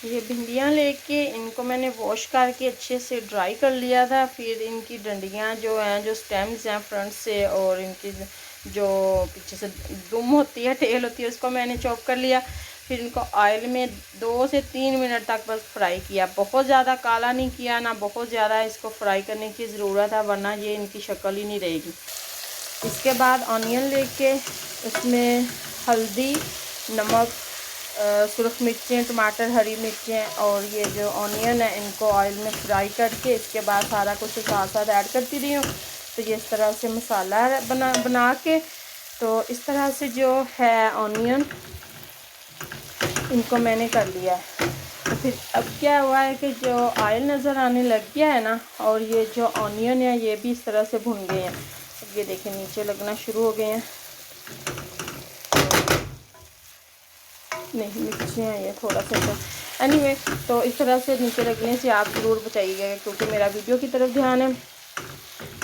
ये भिंडियाँ लेके इनको मैंने वॉश करके अच्छे से ड्राई कर लिया था। फिर इनकी डंडियाँ जो हैं, जो स्टेम्स हैं फ्रंट से, और इनकी जो पीछे से दुम होती है, टेल होती है, उसको मैंने चॉप कर लिया। फिर इनको ऑयल में 2 से 3 मिनट तक बस फ्राई किया। बहुत ज़्यादा काला नहीं किया, ना बहुत ज़्यादा इसको फ्राई करने की ज़रूरत है, वरना ये इनकी शक्ल ही नहीं रहेगी। इसके बाद ऑनियन लेके उसमें हल्दी, नमक, सुरख मिर्चें, टमाटर, हरी मिर्चें और ये जो ऑनियन है, इनको ऑयल में फ्राई करके इसके बाद सारा कुछ साथ साथ ऐड करती रही हूँ। तो ये इस तरह से मसाला बना के, तो इस तरह से जो है ऑनियन इनको मैंने कर लिया है। तो फिर अब क्या हुआ है कि जो ऑयल नज़र आने लग गया है ना, और ये जो ऑनियन है ये भी इस तरह से भुन गए हैं। अब ये देखें नीचे लगना शुरू हो गए हैं। नहीं, मिर्ची हैं ये थोड़ा सा। तो एनीवे, तो इस तरह से नीचे लगने से आप ज़रूर बचाइएगा, क्योंकि मेरा वीडियो की तरफ ध्यान है।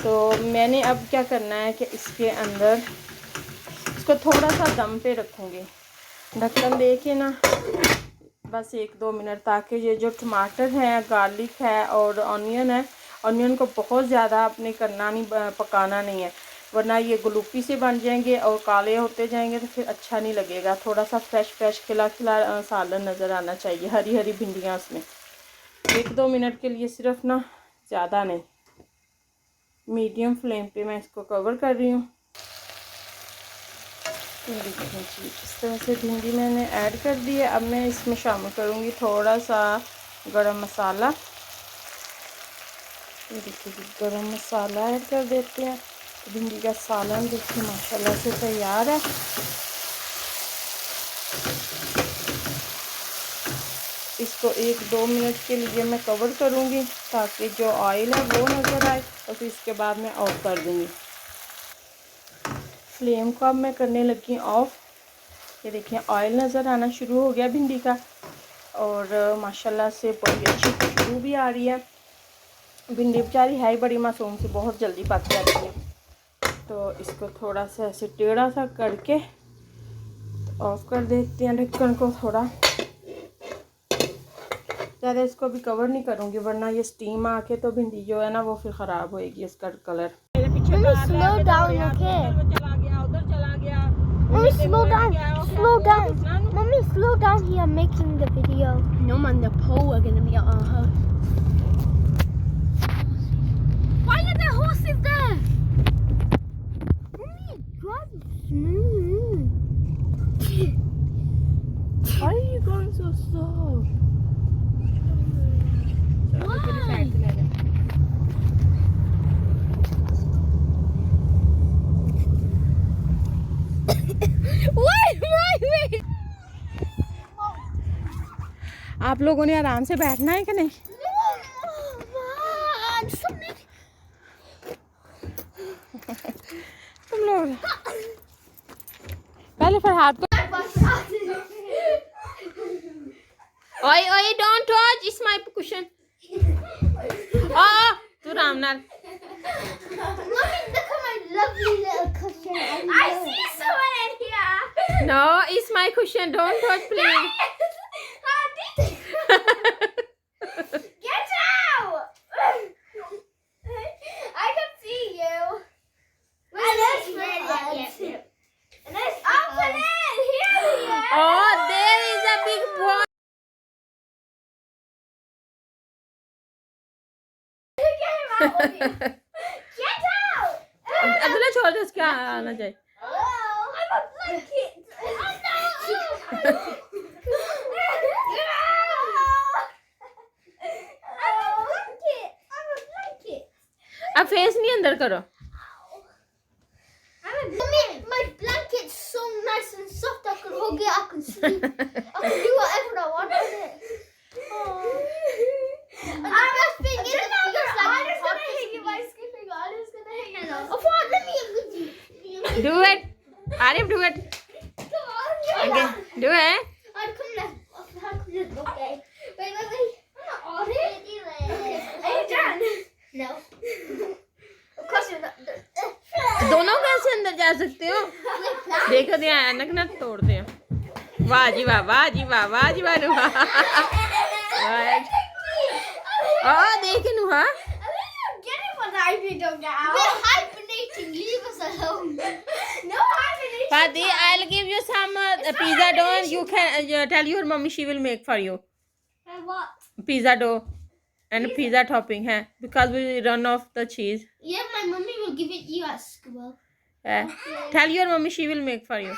तो मैंने अब क्या करना है कि इसके अंदर इसको थोड़ा सा दम पे रखूँगी, ढक्कन दे के ना, बस 1-2 मिनट, ताकि ये जो टमाटर है, गार्लिक है और ऑनियन है, ऑनियन को बहुत ज़्यादा आपने करना नहीं, पकाना नहीं है, वरना ये गलूपी से बन जाएंगे और काले होते जाएंगे तो फिर अच्छा नहीं लगेगा। थोड़ा सा फ्रेश खिला सालन नज़र आना चाहिए, हरी हरी भिंडियाँ उसमें। 1-2 मिनट के लिए सिर्फ ना, ज़्यादा नहीं। मीडियम फ्लेम पे मैं इसको कवर कर रही हूँ। इस तरह से भिंडी मैंने ऐड कर दी है। अब मैं इसमें शामिल करूँगी थोड़ा सा गरम मसाला। ये देखिए, गरम मसाला ऐड कर देते हैं। भिंडी का सालन देखिए माशाल्लाह से तैयार है। इसको 1-2 मिनट के लिए मैं कवर करूँगी, ताकि जो ऑयल है वो नज़र आए, और फिर इसके बाद मैं ऑफ कर दूँगी। फ्लेम को अब मैं करने लगी ऑफ़। ये देखिए ऑयल नज़र आना शुरू हो गया भिंडी का, और माशाल्लाह से बड़ी अच्छी खुशबू भी आ रही है। भिंडी बेचारी है ही बड़ी मासूम सी, बहुत जल्दी पक जाती है। तो इसको थोड़ा सा ऐसे टेढ़ा सा करके ऑफ कर देते हैं ढक्कन को। थोड़ा ज़्यादा इसको भी कवर नहीं करूँगी, वरना ये स्टीम आके तो भिंडी जो है ना वो फिर ख़राब होएगी, इसका colour. Slow down, okay? Mommy, slow down. Slow down. Mommy, slow down here. I'm making the video. No man, the pole are gonna be at our house. Why are there horses there? Mommy, drive smooth. Why are you going so slow? Why? Why? आप लोगों ने आराम से बैठना है कि नहीं? तुम लोग पहले फरहाद को ओए don't touch, it's my cushion. तू राम नाल। Mommy, look at my lovely little cushion. I see someone in here. No, it's my cushion. Don't touch, please. Get out! I can see you. And there's Fred. And there's open it. Here he is. Oh, there is a big boy. Get him out of here. Get out! अगला छोड़ दे, उसके आना चाहिए। Oh, I'm a blanket. Oh no! अब face नहीं अंदर करो। Mommy, my blanket's so nice and soft. I can hug it. I can sleep. I can do whatever I want with it. And the best thing is, it feels like I'm just gonna hit you by skipping. I'm just gonna hit you. Oh, Father, let me with you. Do it, Arif, do it. Come on, Okay, do it. I'd come left. I'd come left. Okay. Wait. I'm not on it. Are you done? No. Of course you're not. दोनों कैसे अंदर जा सकते हो? देखो ध्यान, ऐनक ना तोड़ दे। वाह जी वाह, वाह जी वाह, वाह जी वाह। Right. Oh, देख नु हाँ. Get it when I don't get out. We're hibernating. Leave us alone. No hibernation. Fadi, I'll give you some pizza dough and you can tell your mommy she will make for you. What? Pizza dough and pizza topping है because we run off the cheese. Yeah, my mummy will give it you at school. Tell your mommy she will make for you.